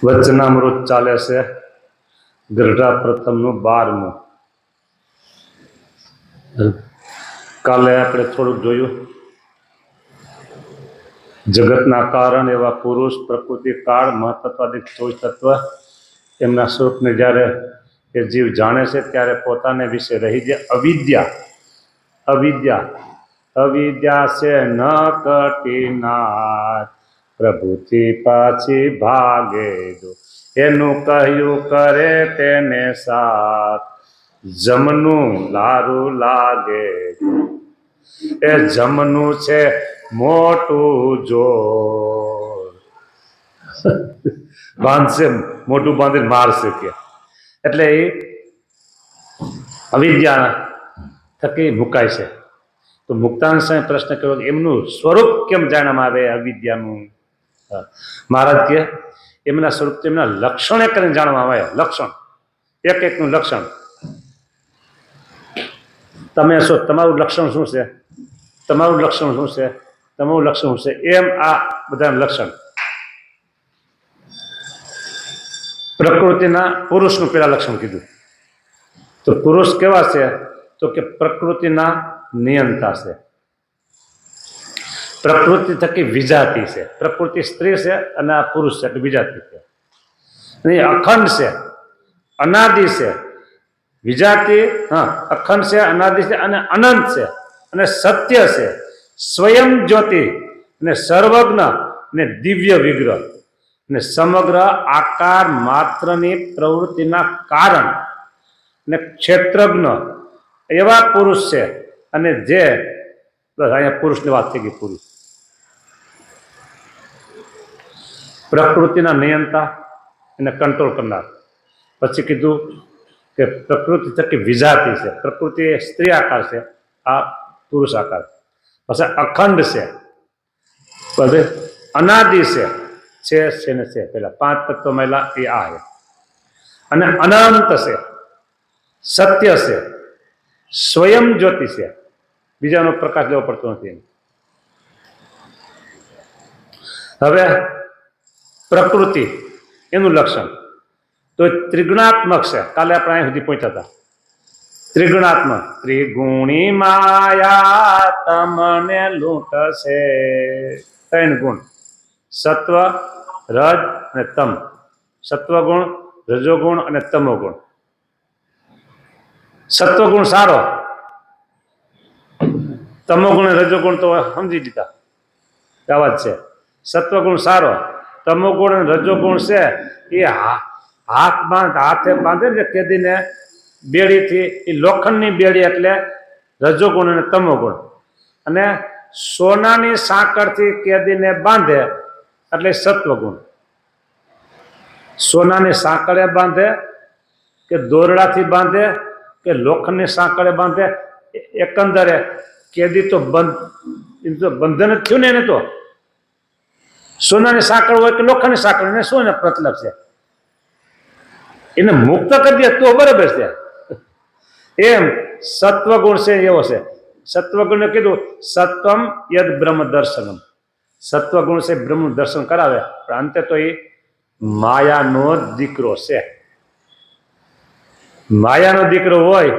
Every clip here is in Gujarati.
વચનામૃત ચાલે છે ગરઢા પ્રથમનું 12મું. કાલે આપણે થોડુંક જોયું જગતના કારણ એવા પુરુષ, પ્રકૃતિ, કાળ, મહત્ત્વાદિક 24 તત્વ એમના સ્વરૂપને જ્યારે એ જીવ જાણે છે ત્યારે પોતાને વિશે રહી જે અવિદ્યા છે ન કટીનાર પ્રભુથી પાછી ભાગે જો એનું કહ્યું કરે તેને સાથ જમનું લારું લાગે એ જમનું છે મોટું જોર બાંધશે, મોટું બાંધીને મારશે કે એટલે એ અવિદ્યા થકી મુકાય છે. તો મુક્તાંશ પ્રશ્ન કર્યો કે એમનું સ્વરૂપ કેમ જાણવામાં આવે અવિદ્યાનું? મહારાજ કે એમના સ્વરૂપ એમના લક્ષણે કરીને જાણવામાં આવે. લક્ષણ એકનું લક્ષણ તમે શું, તમારું લક્ષણ શું છે, તમારું લક્ષણ શું છે, તમારું લક્ષણ શું છે, એમ આ બધા લક્ષણ. પ્રકૃતિના પુરુષનું પેલા લક્ષણ કીધું. તો પુરુષ કેવા છે? તો કે પ્રકૃતિના નિયંતા છે, પ્રકૃતિ થકી વિજાતી છે. પ્રકૃતિ સ્ત્રી છે અને આ પુરુષ છે એટલે વિજાતી છે. અખંડ છે, અનાદિ છે. વિજાતી અખંડ છે, અનાદિ છે અને અનંત છે અને સત્ય છે, સ્વયં જ્યોતિ અને સર્વજ્ઞ અને દિવ્ય વિગ્રહ અને સમગ્ર આકાર માત્રની પ્રવૃત્તિના કારણ અને ક્ષેત્રજ્ઞ એવા પુરુષ છે. અને જે અહીંયા પુરુષની વાત થઈ ગઈ. પુરુષ પ્રકૃતિના નિયંતા એને કંટ્રોલ કરનાર. પછી કીધું કે પ્રકૃતિ થકી વિજાતી છે. પ્રકૃતિ એ સ્ત્રી આકાર છે, આ પુરુષ આકાર. પછી અખંડ છે, પછી અનાદિ છે ને છે પેલા 5 તત્વ મહિલા એ આ છે. અને અનંત છે, સત્ય છે, સ્વયં જ્યોતિ છે, બીજાનો પ્રકાશ લેવો પડતો નથી. હવે પ્રકૃતિ એનું લક્ષણ તો ત્રિગુણાત્મક છે. કાલે આપણે અહીં સુધી પહોંચ્યા હતા. ત્રિગુણાત્મક ત્રિગુણી માયા તમને લૂંટશે. 3 ગુણ સત્વ, રજ અને તમ. સત્વગુણ, રજોગુણ અને તમોગુણ. સત્વગુણ સારો, તમોગુણ અને રજોગુણ તો સમજી લીધા આવા જ છે. સત્વગુણ સારો, તમોગુણ અને રજોગુણ છે એ હાથે બાંધે ને કેદીને બેડીથી, એ લોખંડની બેડી એટલે રજોગુણ અને તમોગુણ. અને સોનાની સાંકળથી કેદીને બાંધે એટલે સત્વગુણ. સોનાની સાંકળે બાંધે કે દોરડાથી બાંધે કે લોખંડની સાંકળે બાંધે, એકંદરે કેદી તો બંધન જ થયું ને. એને તો સોનાની સાંકળ હોય કે લોખંડની સાંકળ, એને શું એને પ્રતલબ છે? એને મુક્ત કરી દે તો બરાબર છે. એમ સત્વગુણ છે એવો છે. સત્વગુણને કીધું સત્વમ યદ બ્રહ્મ દર્શનમ. સત્વગુણ છે બ્રહ્મ દર્શન કરાવે, પણ અંતે તો એ માયાનો દીકરો છે. માયાનો દીકરો હોય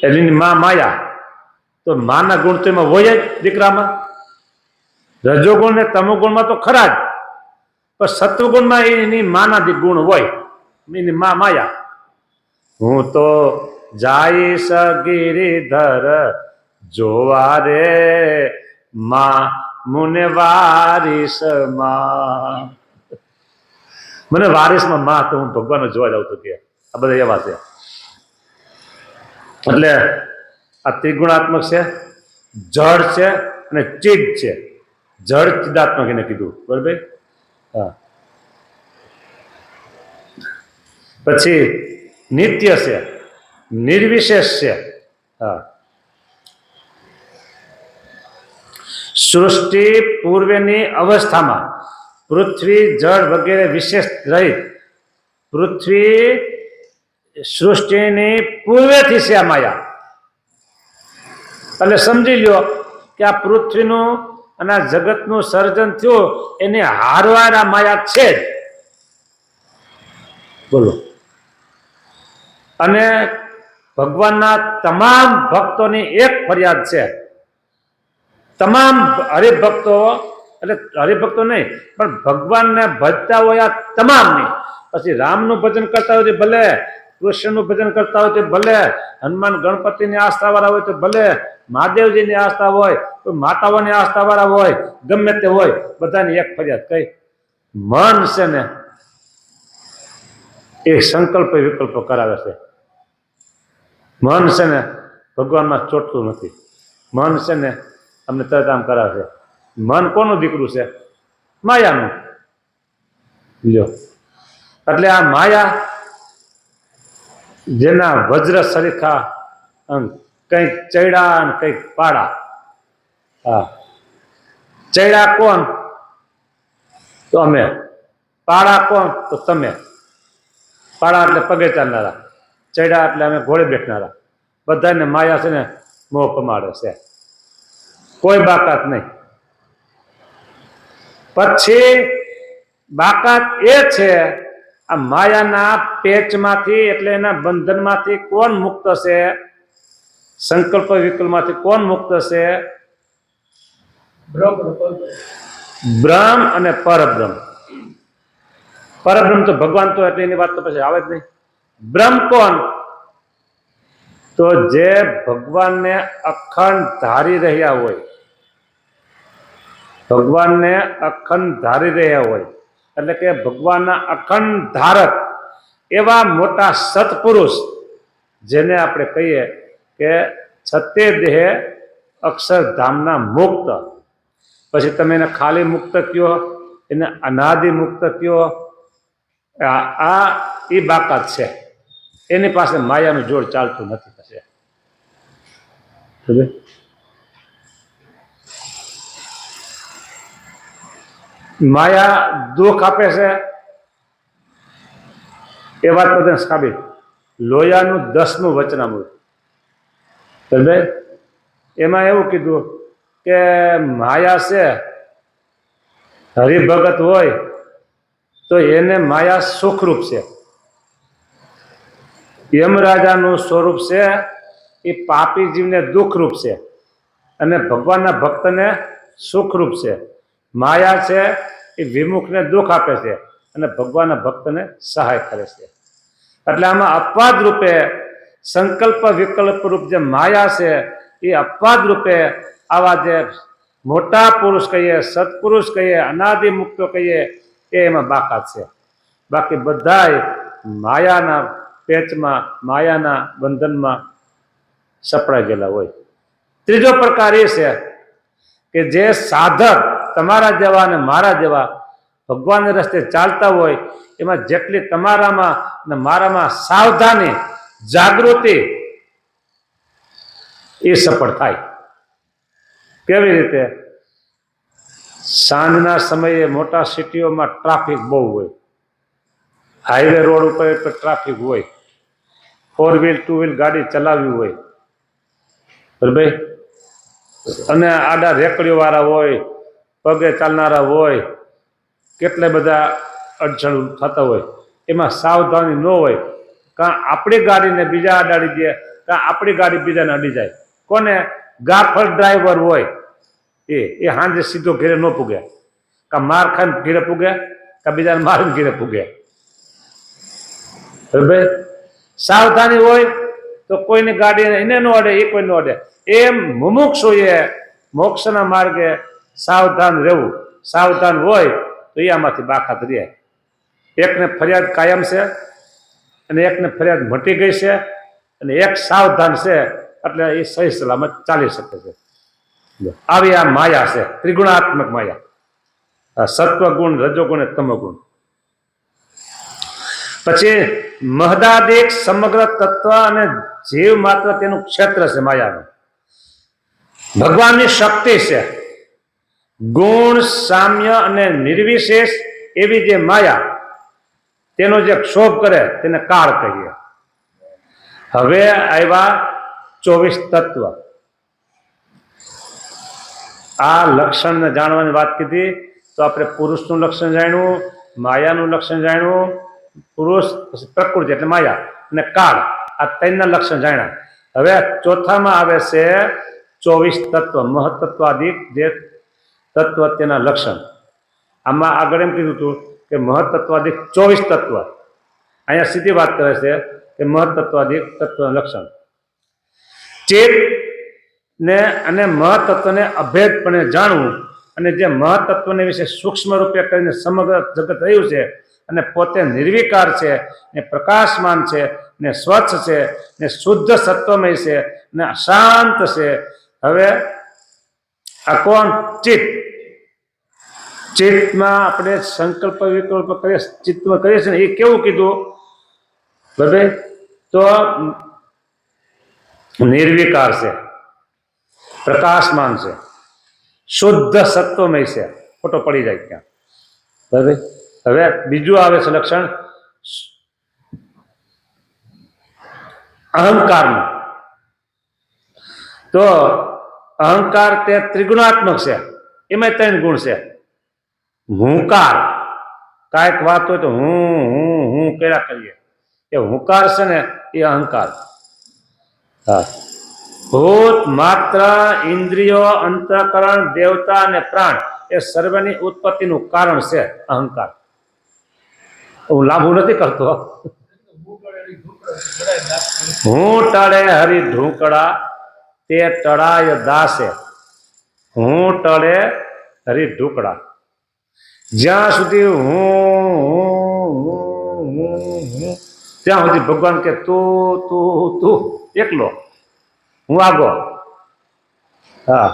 એટલે માયા, તો માના ગુણ તો એમાં હોય જ દીકરામાં. રજોગુણ ને તમોગુણમાં તો ખરા જ, પણ સત્વગુણમાં એની માના ગુણ હોય, એની માયા. હું તો જાઈશ ગિરિધર જોવા રે માં મુને વારીસમાં. મને વારીસમાં માં તો હું ભગવાન જોવા જાઉં તો કે આ બધા એવા છે. એટલે આ ત્રિગુણાત્મક છે, જળ છે અને ચિદ છે. જળ ચિદાત્મક એને કીધું, બરાબર. હા. પછી નિત્ય છે, નિર્વિશેષ છે. હા. સૃષ્ટિ પૂર્વેની અવસ્થામાં પૃથ્વી, જળ વગેરે વિશેષ રહિત, પૃથ્વી સૃષ્ટિની પૂર્વેથી છે આ માયા. એટલે સમજી લ્યો કે આ પૃથ્વીનું અને આ જગતનું સર્જન થયું એને હારવાર આ માયા છે જ. બોલો. અને ભગવાનના તમામ ભક્તોની એક ફરિયાદ છે, તમામ હરિભક્તો, એટલે હરિભક્તો નહીં પણ ભગવાનને ભજતા હોય આ તમામની, પછી રામનું ભજન કરતા હોય તો ભલે, કૃષ્ણનું ભજન કરતા હોય તો ભલે, હનુમાન ગણપતિની આસ્થા વાળા હોય તો ભલે, મહાદેવજીની આસ્થા હોય, કોઈ માતાઓની આસ્થા વાળા હોય, ગમે તે હોય, બધાની એક ફરિયાદ કઈ, મન છે ને એ સંકલ્પ વિકલ્પ કરાવે છે. મન છે ને ભગવાનમાં ચોટતું નથી. મન છે ને અમને તરત આમ કરાવે છે. મન કોનું દીકરું છે? માયાનું. લ્યો, એટલે આ માયા જેના વજ્ર સરીખા કંઈક ચૈડા અને કંઈક પાડા. હા, ચૈડા કોણ? તો અમે. પાડા કોણ? તો તમે. પાડા એટલે પગે ચાલનારા, ચૈડા એટલે અમે ઘોડે બેઠનારા. બધાને માયા છે ને મોહ પમાડે છે, કોઈ બાકાત નહીં. પછી બાકાત એ છે આ માયાના પેચમાંથી, એટલે એના બંધનમાંથી કોણ મુક્ત છે? સંકલ્પ વિકલ્પમાંથી કોણ મુક્ત છે? બ્રહ્મ અને પરબ્રહ્મ. પરબ્રહ્મ તો ભગવાન તો, એટલે એની વાત તો પછી આવે જ નહીં. બ્રહ્મ કોણ? તો જે ભગવાનને અખંડ ધારી રહ્યા હોય, ભગવાનને અખંડ ધારી રહ્યા હોય, એટલે કે ભગવાનના અખંડ ધારક એવા મોટા સત્પુરુષ, જેને આપણે કહીએ કે છતે દેહે અક્ષરધામના મુક્ત. પછી તમે એને ખાલી મુક્ત કયો, એને અનાદિ મુક્ત કયો, આ એ બાકાત છે. એની પાસે માયાનું જોડ ચાલતું નથી. માયા દુઃખ આપે છે એ વાત બધાને સાબિત. લોયાનું 10મું વચનામૃત, એમાં એવું કીધું કે માયા છે, હરિભગત હોય તો એને માયા સુખરૂપ છે. યમરાજાનું સ્વરૂપ છે એ પાપી જીવને દુઃખરૂપ છે, અને ભગવાનના ભક્તને સુખરૂપ છે. માયા છે એ વિમુખને દુઃખ આપે છે અને ભગવાનના ભક્તને સહાય કરે છે. એટલે આમાં અપવાદ રૂપે સંકલ્પ વિકલ્પ રૂપ જે માયા છે એ અપવાદ રૂપે આવા જે મોટા પુરુષ કહીએ, સત્પુરુષ કહીએ, અનાદિ મુક્તો કહીએ, એ એમાં બાકાત છે. બાકી બધાય માયાના પેચમાં, માયાના બંધનમાં સપડાઈ ગયેલા હોય. ત્રીજો પ્રકાર એ છે કે જે સાધક તમારા જેવા અને મારા જેવા ભગવાનના રસ્તે ચાલતા હોય, એમાં જેટલી તમારામાં અને મારામાં સાવધાની, જાગૃતિ, એ સફળ થાય. કેવી રીતે? સાંજના સમયે મોટા સિટીઓમાં ટ્રાફિક બહુ હોય, હાઈવે રોડ ઉપર ટ્રાફિક હોય, 4 વ્હીલ 2 વ્હીલ ગાડી ચલાવવી હોય, બરાબર, અને આડા રેકડીઓ વાળા હોય, પગે ચાલનારા હોય, કેટલા બધા અડચણ થતા હોય. એમાં સાવધાની ન હોય, કાં આપણી ગાડીને બીજા અડાડી દે, કાં આપણી ગાડી બીજાને અડી જાય. કોને? ગાફર ડ્રાઈવર હોય એ સાંજે સીધો ઘેરે ન પૂગે, કાં માર ખાઈને ઘેરે પૂગે, કાં બીજાને મારીને ઘેરે પૂગે. બરાબર, સાવધાની હોય તો કોઈની ગાડી એને ન અડે, એ કોઈ ન અડે. એમ મુમુક્ષુએ મોક્ષના માર્ગે સાવધાન રહેવું. સાવધાન હોય તો એ આમાંથી બાકાત રહે. એકને ફરિયાદ કાયમ છે અને એકને ફરિયાદ મટી ગઈ છે, અને એક સાવધાન છે એટલે એ સહી સલામત ચાલી શકે છે. આવી આ માયા છે, ત્રિગુણાત્મક માયા, સત્વગુણ, રજોગુણ, તમોગુણ. પછી મહદાદિક સમગ્ર તત્વ અને જીવ માત્ર તેનું ક્ષેત્ર છે માયાનું. ભગવાનની શક્તિ છે. ગુણ, સામ્ય અને નિર્વિશેષ એવી જે માયા, તેનો જે ક્ષોભ કરે તેને કાળ કહીએ. હવે આવ્યા 24 તત્વ. આ લક્ષણને જાણવાની વાત કીધી તો આપણે પુરુષનું લક્ષણ જાણ્યું, માયાનું લક્ષણ જાણ્યું, પુરુષ પ્રકૃતિ એટલે માયા અને કાળ, આ ત્રણના લક્ષણ જાણ્યા. હવે ચોથામાં આવે છે 24 તત્વ, મહત્તત્વાદિક જે તત્વ તેના લક્ષણ. આમાં આગળ એમ કીધું હતું કે મહત્તત્વાદિક 24 તત્વ, અહીંયા સીધી વાત કરે છે કે મહત્તત્વાદિક તત્વના લક્ષણ. ચેત ને અને મહત્તત્વને અભેદપણે જાણવું, અને જે મહત્તત્વને વિશે સૂક્ષ્મ રૂપે કરીને સમગ્ર જગત રહ્યું છે અને પોતે નિર્વિકાર છે ને પ્રકાશમાન છે ને સ્વચ્છ છે ને શુદ્ધ સત્વમય છે ને શાંત છે. હવે આ કોણ? ચિત્ત. ચિત્તમાં આપણે સંકલ્પ વિકલ્પ કરીએ, ચિત્તમાં કરીએ છીએ ને, એ કેવું કીધું બરાબર? તો નિર્વિકાર છે, પ્રકાશમાન છે, શુદ્ધ સત્વમય છે. ખોટો પડી જાય ત્યાં બરાબર. હવે બીજું આવે છે લક્ષણ અહંકારનું. તો અહંકાર તે ત્રિગુણાત્મક છે, એમાં 3 ગુણ છે. હુંકાર, કાંઈક વાત હોય તો હું કર્યા કરીએ, એ હુંકાર છે ને, એ અહંકાર. હા. ભૂત, માત્ર, ઇન્દ્રિયો, અંતઃકરણ, દેવતા અને પ્રાણ એ સર્વની ઉત્પત્તિનું કારણ છે અહંકાર. હું લાંબુ નથી કરતો. હું ટળે હરી ઢૂંકડા તે ટળાય દાસે. હું ટળે હરી ઢૂંકડા, જ્યાં સુધી હું ત્યાં સુધી ભગવાન કે તું એકલો, હું આગો. હા.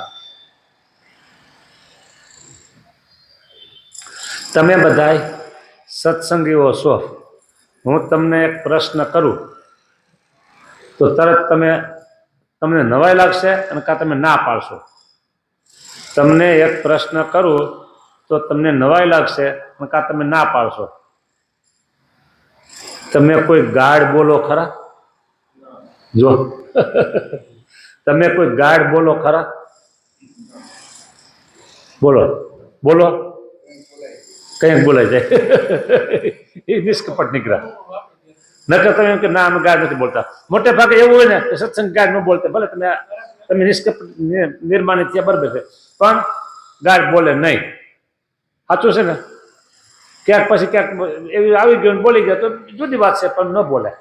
તમે બધાય સત્સંગીઓ છો. હું તમને એક પ્રશ્ન કરું તો તરત તમને નવાઈ લાગશે અને કાં તમે ના પાડશો. તમને એક પ્રશ્ન કરું તો તમને નવાઈ લાગશે અને કાં તમે ના પાડશો. તમે કોઈ ગાઢ બોલો ખરા? જો તમે કોઈ ગાઢ બોલો ખરા? બોલો બોલો, કંઈક બોલાય જાય. એ નિષ્કપટ નીકળ્યા. નકર તમે એમ કે ના અમે ગાઢ નથી બોલતા. મોટે ભાગે એવું હોય ને કે સત્સંગ ગાઢ ન બોલતા, ભલે તમે નિષ્કપટ નિર્માણિત થયા બરાબર છે, પણ ગાઢ બોલે નહીં. સાચું છે ને? ક્યાંક પછી ક્યાંક એવી આવી ગયું બોલી ગયા તો જુદી વાત છે, પણ ન બોલે.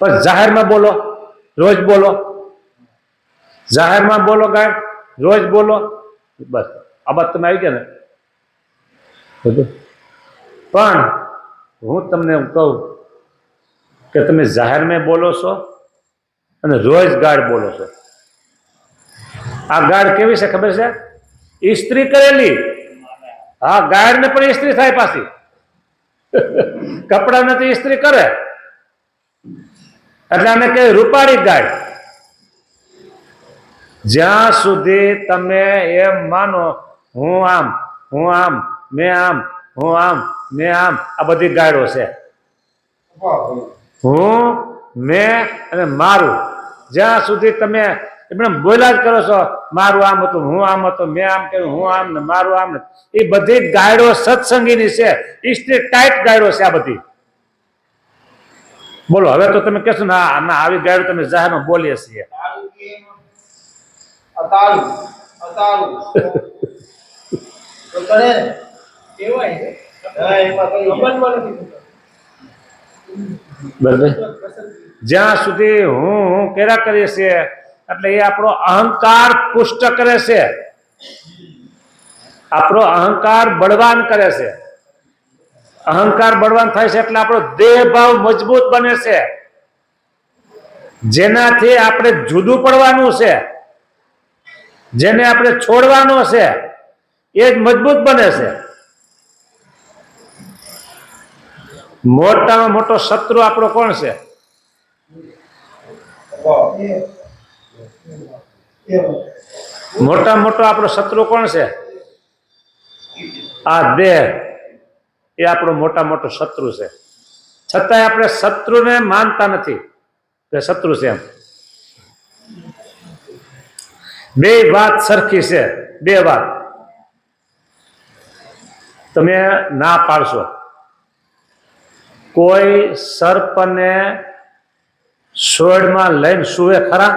પણ જાહેરમાં બોલો, રોજ બોલો, જાહેરમાં બોલો ગાઢ, રોજ બોલો, બસ આ બાદ તમે આવી ગયા ને. પણ હું તમને એમ કહું કે તમે જાહેરમાં બોલો છો અને રોજ ગાઢ બોલો છો. આ ગાઢ કેવી છે ખબર છે? ઇસ્ત્રી કરેલી. હા, ગાઢ ને પણ ઇસ્ત્રી થાય પાછી. કપડા નથી ઇસ્ત્રી કરે એટલે આને કહે રૂપાળી ગાઢ. જ્યાં સુધી તમે એમ માનો હું આમ, મેં આમ, હું આમ, મેં આમ, આ બધી ગાઢો છે. હું, મેં અને મારું, જ્યાં સુધી તમે બોલ્યા જ કરો છો, મારું આમ હતું, હું આમ હતો, મેં આમ કર્યું, હું આમ ને મારું આમ ને, એ બધી ગાયડો સત્સંગીની છે. ઇસ્ત્રી ટાઈટ ગાયડો છે આ બધી. બોલો હવે તો તમે કહેશો ને ના આવી ગાયડો તમે જાહેરમાં બોલીએ છીએ. બરાબર. જ્યાં સુધી હું કર્યા કરીએ છીએ એટલે એ આપણો અહંકાર પુષ્ટ કરે છે, આપણો અહંકાર બળવાન કરે છે. અહંકાર બળવાન થાય છે એટલે આપણો દેહ ભાવ મજબૂત બને છે, જેનાથી આપણે જુદું પડવાનું છે, જેને આપણે છોડવાનો છે, એ જ મજબૂત બને છે. મોટામાં મોટો શત્રુ આપણો કોણ છે? મોટા મોટો આપણો શત્રુ કોણ છે? આ દેહ. એ આપણો મોટા મોટો શત્રુ છે. છતાંય આપણે શત્રુને માનતા નથી કે શત્રુ છે એમ. બે વાત સરખી છે, બે વાત તમે ના પાડશો. કોઈ સર્પને સોળમાં લઈને સુવે ખરા?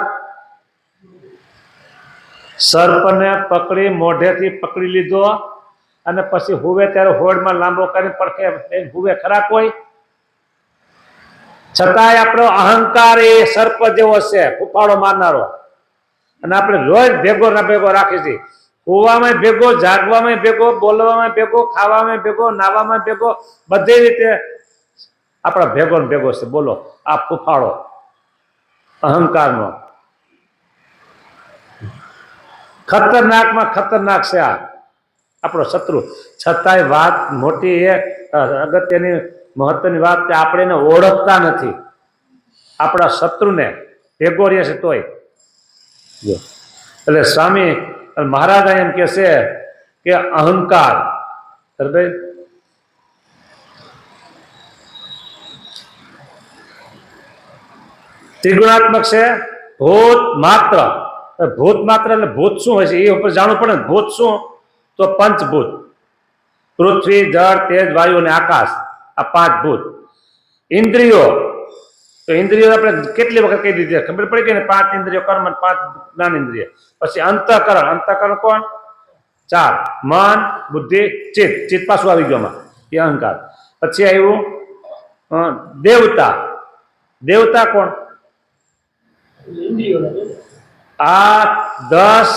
સર્પને પકડી મોઢેથી પકડી લીધો અને પછી હુવે ત્યારે હોડમાં લાંબો કરીને પડખે હુવે ખરા કોઈ? છતાંય આપણો અહંકાર એ સર્પ જેવો છે, ફૂફાડો મારનારો, અને આપણે રોજ ભેગો ના ભેગો રાખી છીએ. હોવામાં ભેગો, જાગવામાં ભેગો, બોલવામાં ભેગો, ખાવામાં ભેગો, નાવામાં ભેગો, બધી રીતે આપણા ભેગો ને ભેગો છે. બોલો, આ ફૂફાડો અહંકારનો ખતરનાકમાં ખતરનાક છે આ આપણો શત્રુ. છતાંય વાત મોટી એ અગત્યની મહત્વની વાત કે આપણે એને ઓળખતા નથી, આપણા શત્રુને ભેગો રહે છે તોય. એટલે સ્વામી મહારાજ એમ કે છે કે અહંકાર ત્રિગુણાત્મક છે. ભૂત માત્ર, ભૂત માત્ર એટલે ભૂત શું હોય છે એ ઉપર જાણવું પડે ને. ભૂત શું? તો પંચભૂત, પૃથ્વી, જળ, તેજ, વાયુ અને આકાશ, આ પાંચ ભૂત. ઇન્દ્રિયો, તો ઇન્દ્રિયો આપણે કેટલી વખત કહી દીધી ખબર પડી કે ને, 5 ઇન્દ્રિયો કર્મ, 5 જ્ઞાન ઇન્દ્રિય. પછી અંતઃકરણ, અંતઃકરણ કોણ? 4, મન, બુદ્ધિ, ચિત્ત. ચિત્ત પાછું આવી ગયો એ અહંકાર. પછી આવ્યું દેવતા. દેવતા કોણ? આ 10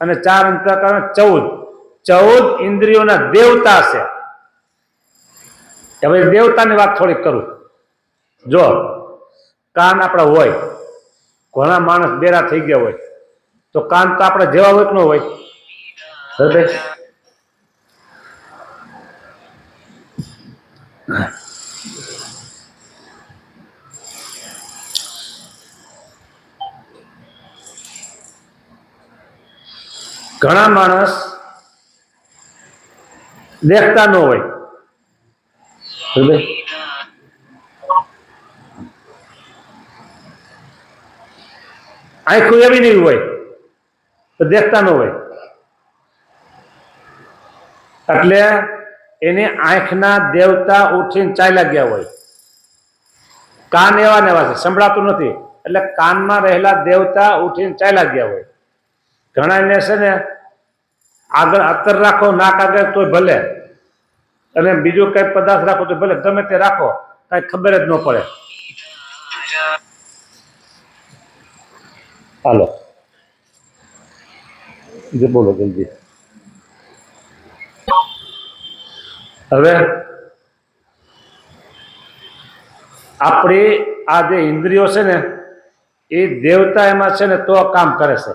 અને 4 અંતઃકરણ 14 ઇન્દ્રિયોના દેવતા છે. હવે દેવતાની વાત થોડીક કરું. જો કાન આપણા હોય, ઘણા માણસ બેરા થઈ ગયા હોય, તો કાન તો આપણે જેવા હોય કે ન હોય? ઘણા માણસ દેખતા ન હોય, આંખો એવી નહીં હોય તો દેખતા ન હોય. એટલે એને આંખના દેવતા ઉઠીને ચાલ્યા ગયા હોય. કાન એવા ને એવા છે, સંભળાતું નથી, એટલે કાનમાં રહેલા દેવતા ઉઠીને ચાલ્યા ગયા હોય. ઘણા ને છે ને આગળ અત્તર રાખો નાક આગળ તોય ભલે, અને બીજું કઈ પદાર્થ રાખો તો ભલે, ગમે તે રાખો કઈ ખબર જ ન પડે. હાલો જે બોલો જલ્દી. હવે આપણી આ જે ઇન્દ્રિયો છે ને એ દેવતા એમાં છે ને તો કામ કરે છે.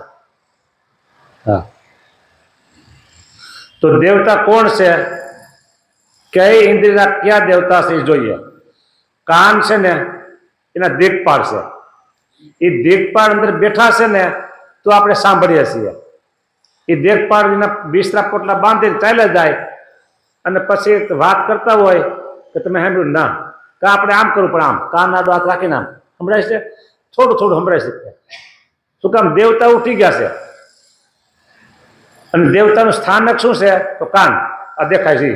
હા, તો દેવતા કોણ છે? કઈ ઇન્દ્રિયના ક્યાં દેવતા છે એ જોઈએ. કાન છે ને એના દિગ્પાળ છે. એ દિગ્પાળ અંદર બેઠા છે ને તો આપણે સાંભળીએ છીએ. એ દિગ્પાળ એના બિસ્તરા પોટલા બાંધીને ચાલ્યા જાય, અને પછી વાત કરતા હોય કે તમે સાંભળ્યું ના, કે આપણે આમ કરવું પડે, આમ કાન આડો હાથ રાખીને આમ સંભળાય છે, થોડું થોડું સંભળાય છે. શું કામ? દેવતા ઉઠી ગયા છે. અને દેવતાનું સ્થાનક શું છે? તો કાન. આ દેખાય છે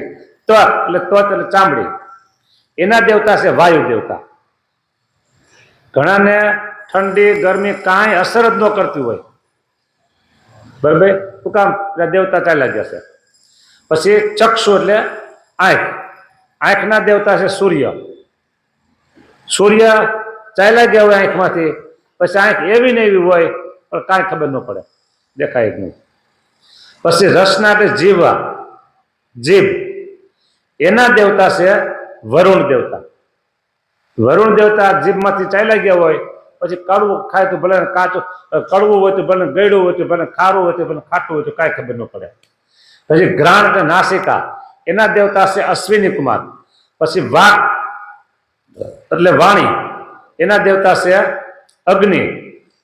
ત્વચ, એટલે ત્વચ એટલે ચામડી. એના દેવતા છે વાયુ દેવતા. ઘણાને ઠંડી ગરમી કાંઈ અસર જ ન કરતી હોય, બરાબર? શું કામ? દેવતા ચાલ્યા ગયા છે. પછી ચક્ષુ એટલે આંખ. આંખના દેવતા છે સૂર્ય. સૂર્ય ચાલ્યા ગયા હોય આંખમાંથી, પછી આંખ એવી ને એવી હોય પણ કાંઈ ખબર ન પડે, દેખાય જ નહીં. પછી રસના એટલે જીવા, જીભ. એના દેવતા છે વરુણ દેવતા. વરુણ દેવતા જીભમાંથી ચાલ્યા ગયા હોય, પછી કડવું ખાય તો ભલે કાચું, કડવું હોય તો ભલે, ગળ્યું હોય તો ભલે, ખારું હોય તો ભલે, ખાટું હોય તો કાંઈ ખબર ન પડે. પછી ઘ્રાણ એટલે નાસિકા. એના દેવતા છે અશ્વિની કુમાર. પછી વાક એટલે વાણી. એના દેવતા છે અગ્નિ.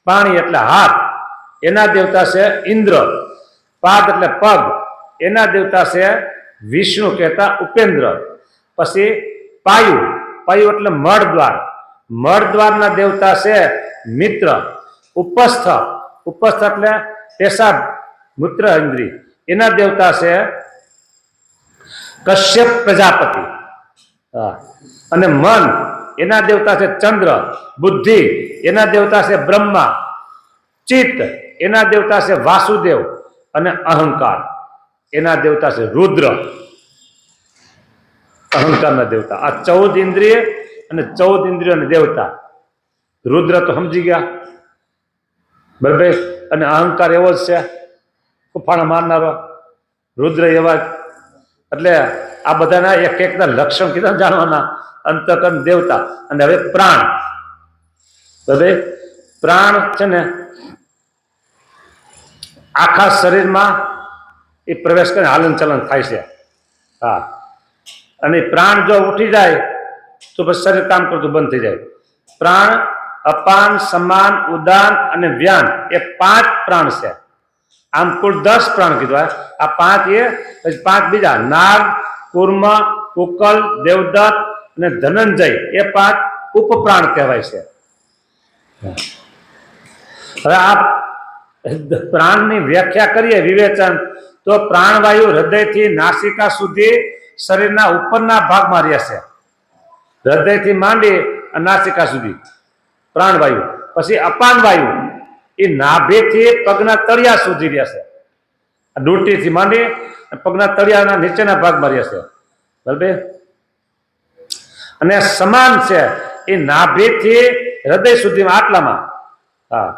પાણી એટલે હાથ. એના દેવતા છે ઇન્દ્ર. પાદ એટલે પગ. એના દેવતા છે વિષ્ણુ કહેતા ઉપેન્દ્ર. પછી પાયુ. પાયુ એટલે મળદ્વાર. મળદ્વારના દેવતા છે મિત્ર. ઉપસ્થ. ઉપસ્થ એટલે પેશાબ મૂત્ર ઇન્દ્રિય એના દેવતા છે કશ્યપ પ્રજાપતિ. અને મન એના દેવતા છે ચંદ્ર. બુદ્ધિ એના દેવતા છે બ્રહ્મા. ચિત્ત એના દેવતા છે વાસુદેવ. અને અહંકાર એના દેવતા છે રુદ્ર. અહંકારના દેવતા આ 14 ઇન્દ્રિય અને 14 ઇન્દ્રિયોના દેવતા. રુદ્ર તો સમજી ગયા બરાબર. અને અહંકાર એવો જ છે ફૂફાણા મારનારો. રુદ્ર એવા એટલે આ બધાના એક એકના લક્ષણ કીધા જાણવાના. અંતકરણ દેવતા. અને હવે પ્રાણ. બરાબર. પ્રાણ છે ને આખા શરીરમાં એ પ્રવેશ કરીને હાલન ચલન થાય છે. હા. અને પ્રાણ જો ઉઠી જાય તો પછી શરીર કામ કરતું બંધ થઈ જાય. પ્રાણ અપાન સમાન ઉદાન અને વ્યાન એ 5 પ્રાણ છે. આમ કુલ 10 પ્રાણ કીધું. આ 5 એ પછી 5 બીજા નાગ, કુર્મ, કુકલ, દેવદત્ત અને ધનંજય એ 5 ઉપપ્રાણ કહેવાય છે. હવે આ પ્રાણની વ્યાખ્યા કરીએ વિવેચન તો પ્રાણવાયુ હૃદયથી નાસિકા સુધી શરીરના ઉપરના ભાગમાં રહે છે. હૃદયથી માંડી નાસિકા સુધી પ્રાણવાયુ. પછી અપાન વાયુ એ નાભીથી પગના તળિયા સુધી રહે છે. ડૂંટીથી માંડી પગના તળિયાના નીચેના ભાગમાં રહે છે. બરાબર. અને સમાન છે એ નાભીથી હૃદય સુધીમાં આટલામાં. હા.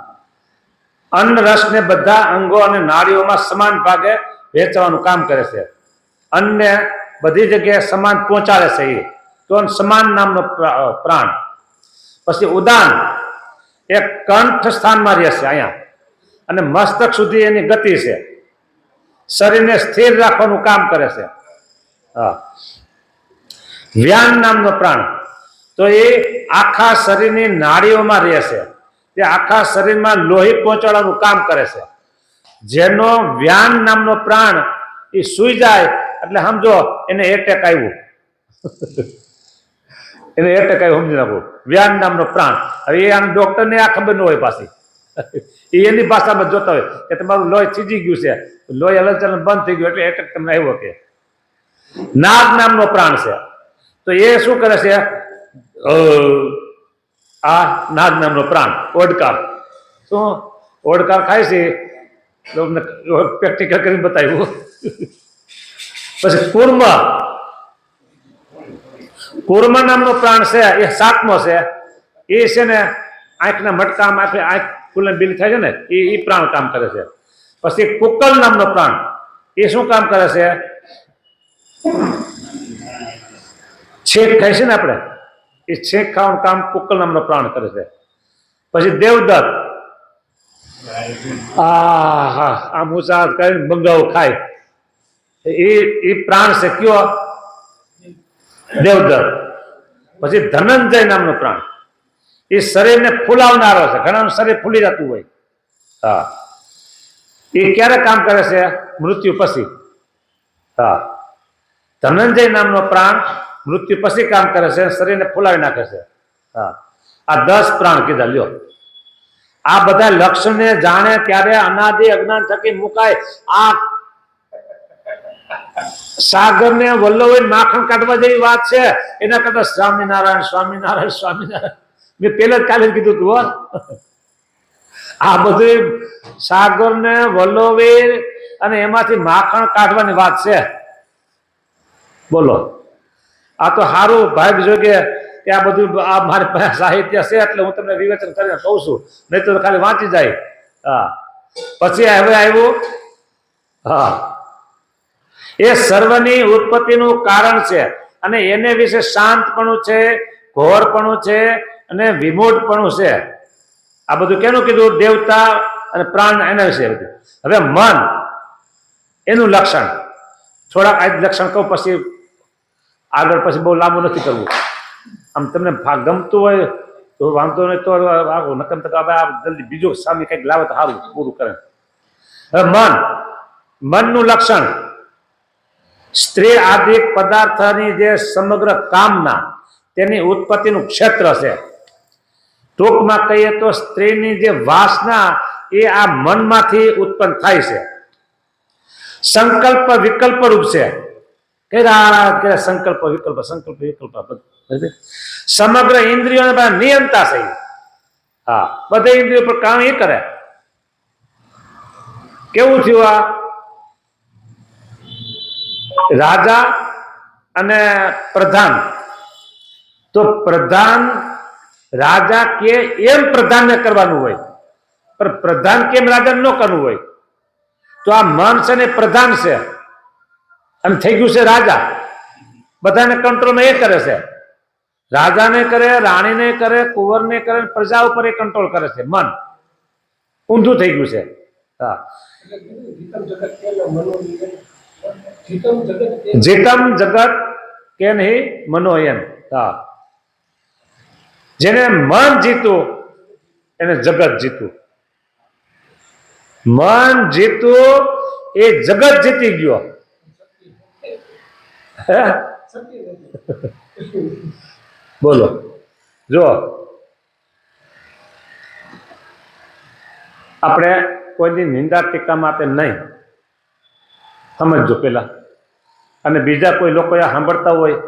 અન્ન રસ ને બધા અંગો અને નાડીઓમાં સમાન ભાગે વેચવાનું કામ કરે છે. અન્નને બધી જગ્યાએ સમાન પહોંચાડે છે. એ તો સમાન નામનો પ્રાણ. પછી ઉદાન એ કંઠ સ્થાનમાં રહે છે અહીંયા અને મસ્તક સુધી એની ગતિ છે. શરીરને સ્થિર રાખવાનું કામ કરે છે. હા. વ્યાન નામનો પ્રાણ તો એ આખા શરીરની નાડીઓમાં રહે છે. તે આખા શરીરમાં લોહી પહોંચાડવાનું કામ કરે છે. જેનો વ્યાન નામનો પ્રાણ એ સૂઈ જાય એટલે સમજો એને એટેક આવ્યું. એને એટેક આવ્યું સમજી નાખો. વ્યાન નામનો પ્રાણ. હવે એ આમ ડોક્ટરને આ ખબર ન હોય પાછી. એ એની ભાષામાં જોતા હોય કે તમારું લોહી થીજી ગયું છે, લોહી હલનચલન બંધ થઈ ગયું એટલે એટેક તમને આવ્યો. કે નાગ નામનો પ્રાણ છે તો એ શું કરે છે? આ નાગ નામનો પ્રાણ ઓડકાર. શું ઓડકાર ખાય છે? પ્રેક્ટિકલ કરીને બતાવ્યું. પછી કુર્મ. કુર્મ નામનો પ્રાણ છે એ 7મો છે. એ છે ને આંખના મટકામાં આંખ ખુલ્લે બીલી થાય છે ને એ પ્રાણ કામ કરે છે. પછી કુકલ નામનો પ્રાણ એ શું કામ કરે છે? છેક ખાય છે ને આપણે એ છેક ખાવાનું કામ કુકલ નામનો પ્રાણ કરે છે. પછી દેવદત્ત. આમ ઊંચા કરીને બંગાઓ ખાય એ પ્રાણ છે. કયો? દેવદત્ત. પછી ધનંજય નામનો પ્રાણ એ શરીરને ફૂલાવનારો છે. ઘણાનું શરીર ફૂલી જતું હોય. હા. એ ક્યારે કામ કરે છે? મૃત્યુ પછી. હા. ધનંજય નામનો પ્રાણ મૃત્યુ પછી કામ કરે છે. શરીરને ફૂલાવી નાખે છે. હા. આ 10 પ્રાણ કીધા. લ્યો આ બધા લક્ષણને જાણે ત્યારે અનાદિ અજ્ઞાન થકી મુકાય. આ સાગરને વલ્લભ માખણ કાઢવા જેવી વાત છે. એના કરતા સ્વામિનારાયણ સ્વામિનારાયણ સ્વામિનારાયણ મેં પેલા જ કાલે કીધું તું. આ બધું સાગરને વલ્લભ અને એમાંથી માખણ કાઢવાની વાત છે. બોલો. આ તો સારું ભાગ જોગે કે આ બધું આ મારી પાસે સાહિત્ય છે એટલે હું તમને વિવેચન કરીને કહું છું. નહીં તો ખાલી વાંચી જાય. હા. પછી હવે આવ્યું. હા. એ સર્વની ઉત્પત્તિનું કારણ છે અને એને વિશે શાંતપણું છે, ઘોરપણું છે અને વિમૂઢપણું છે. આ બધું કેનું કીધું? દેવતા અને પ્રાણ એના વિશે. હવે મન એનું લક્ષણ થોડાક આ લક્ષણ કહું પછી આગળ પછી બહુ લાંબુ નથી કરવું. આમ તમને ગમતું હોય તો વાંધો નહીં તો નકમ તો જલ્દી બીજું સામે કંઈક લાવે તો સારું પૂરું કરે. હવે મનનું લક્ષણ સ્ત્રી આદિ પદાર્થની જે સમગ્ર કામના તેની ઉત્પત્તિનું ક્ષેત્ર છે. ટૂંકમાં કહીએ તો સ્ત્રીની જે વાસના એ આ મનમાંથી ઉત્પન્ન થાય છે. સંકલ્પ વિકલ્પ રૂપ છે. સંકલ્પ વિકલ્પ સંકલ્પ વિકલ્પ સમગ્ર ઇન્દ્રિયો નિયંતા છે. હા, બધા ઇન્દ્રિયો પર કામ એ કરે. કેવું થયું આ રાજા અને પ્રધાન? તો પ્રધાન રાજા કે એમ પ્રધાનને કરવાનું હોય, પણ પ્રધાન કેમ રાજા ન કરવું હોય? તો આ મન છે ને પ્રધાન છે અને થઈ ગયું છે રાજા. બધાને કંટ્રોલમાં એ કરે છે. રાજાને કરે, રાણીને કરે, કુંવરને કરે, પ્રજા ઉપર એ કંટ્રોલ કરે છે. મન ઊંધું થઈ ગયું છે. હા, જીતમ જગત કે નહીં મનોયન. હા, જેને મન જીતું એને જગત જીતું. મન જીતું એ જગત જીતી ગયો. બોલો, જો આપણે કોઈની નિંદા ટીકા માટે નહીં, સમજજો પેલા. અને બીજા કોઈ લોકો સાંભળતા હોય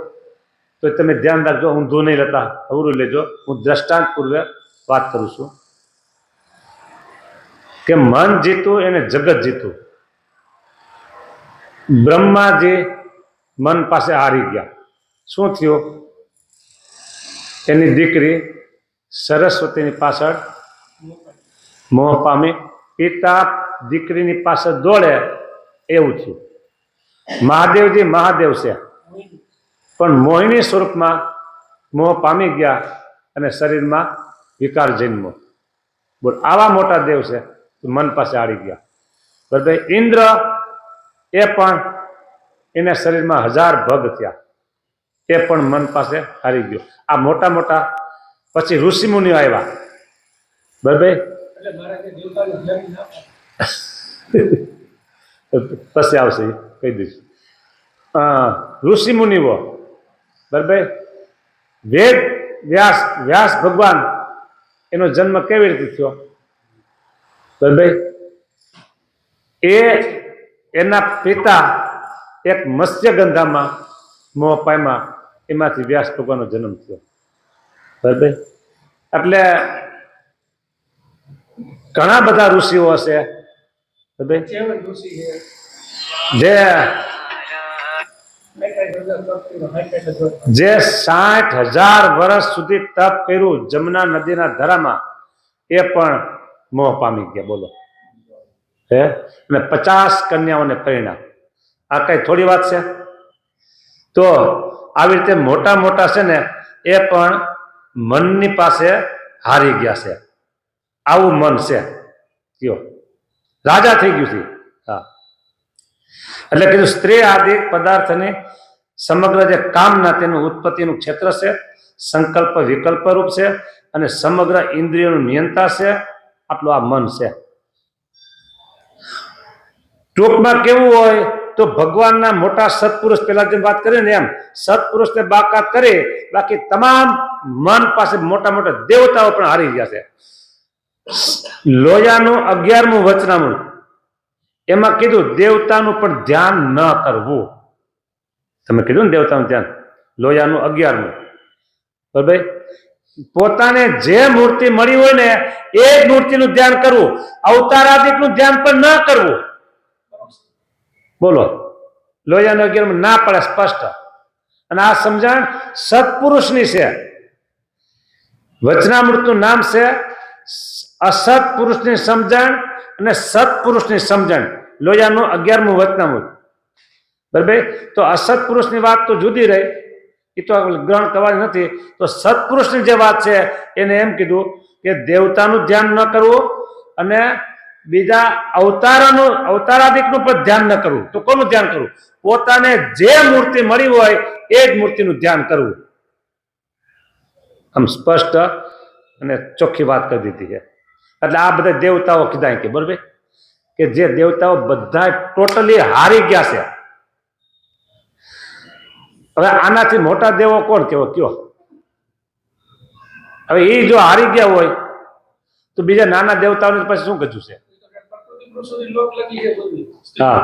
તો તમે ધ્યાન રાખજો, ઊંધું નહીં લેતા, અવરું લેજો. હું દ્રષ્ટાંત પૂર્વે વાત કરું છું કે મન જીતું એને જગત જીતું. બ્રહ્માજી મન પાસે હારી ગયા. શું થયું? એની દીકરી સરસ્વતીની પાછળ મોહ પામી. પિતા દીકરીની પાછળ દોડે એવું થયું. મહાદેવજી મહાદેવ છે પણ મોહિની સ્વરૂપમાં મોહ પામી ગયા અને શરીરમાં વિકાર જન્મો. બોલ, આવા મોટા દેવ છે, મન પાસે હારી ગયા. બરાબર. ઇન્દ્ર એ પણ એના શરીરમાં 1000 ભગ થયા, એ પણ મન પાસે હારી ગયો. આ મોટા મોટા પછી ઋષિ મુનિઓ આવ્યા. બરાબર. પછી આવશે, કહી દઈશું. ઋષિ મુનિઓ, બરાબર. વેદ વ્યાસ ભગવાન એનો જન્મ કેવી રીતે થયો? બરાબર. એના પિતા એક મત્સ્યગંધામાં મોહ પામ્યા, એમાંથી વ્યાસ ભગવાનનો જન્મ થયો. બરાબર. એટલે ઘણા બધા ઋષિઓ હશે. જે 60,000 વર્ષ સુધી તપ કર્યું જમના નદીના ધરામાં, એ પણ મોહ પામી ગયા. બોલો. હે, અને 50 કન્યાઓને પરિણામ. આ કઈ થોડી વાત છે? તો આવી રીતે મોટા મોટા છે ને એ પણ મનની પાસે હારી ગયા છે. આવું મન છે, કયો રાજા થઈ ગયું છે. હા, એટલે કીધું સ્ત્રી આદિ પદાર્થની સમગ્ર જે કામના તેનું ઉત્પત્તિનું ક્ષેત્ર છે, સંકલ્પ વિકલ્પ રૂપ છે અને સમગ્ર ઇન્દ્રિયોનું નિયંતા છે. આટલું આ મન છે. ટૂંકમાં કેવું હોય તો ભગવાનના મોટા સત્પુરુષ, પેલા જેમ વાત કરી ને એમ, સત્પુરુષને બાકાત કરી, બાકી તમામ મન પાસે મોટા મોટા દેવતાઓ પણ હારી ગયા છે. લોયાનું 11મું વચનામૃત, એમાં કીધું દેવતાનું પણ ધ્યાન ન કરવું. તમે કીધું ને દેવતાનું ધ્યાન, લોયાનું 11મું. બરાબર. પોતાને જે મૂર્તિ મળી હોય ને એ જ મૂર્તિનું ધ્યાન કરવું, અવતારાદિકનું ધ્યાન પણ ન કરવું. બોલો, લોયાનું 11મું ના પડે સ્પષ્ટ. અને આ સમજણ સત્પુરુષની છે. વચનામૃતનું નામ છે અસત્પુરુષની સમજણ અને સત્પુરુષની સમજણ. લોયાનું 11મું વચનામૃત. બરાબર. તો અસત્પુરુષની વાત તો જુદી રહી, એ તો ગ્રહણ કરવાની નથી. તો સત્પુરુષની જે વાત છે એને એમ કીધું કે દેવતાનું ધ્યાન ન કરવું અને બીજા અવતારાદિકનું પણ ધ્યાન ન કરવું. તો કોનું ધ્યાન કરવું? પોતાને જે મૂર્તિ મળી હોય એ જ મૂર્તિનું ધ્યાન કરવું. આમ સ્પષ્ટ અને ચોખ્ખી વાત કરી દીધી છે. એટલે આ બધા દેવતાઓ કીધા કે બરાબર, કે જે દેવતાઓ બધા ટોટલી હારી ગયા છે. હવે આનાથી મોટા દેવો કોણ કેવો કયો? હવે એ જો હારી ગયા હોય તો બીજા નાના દેવતાઓને પછી શું ગજું છે? હા,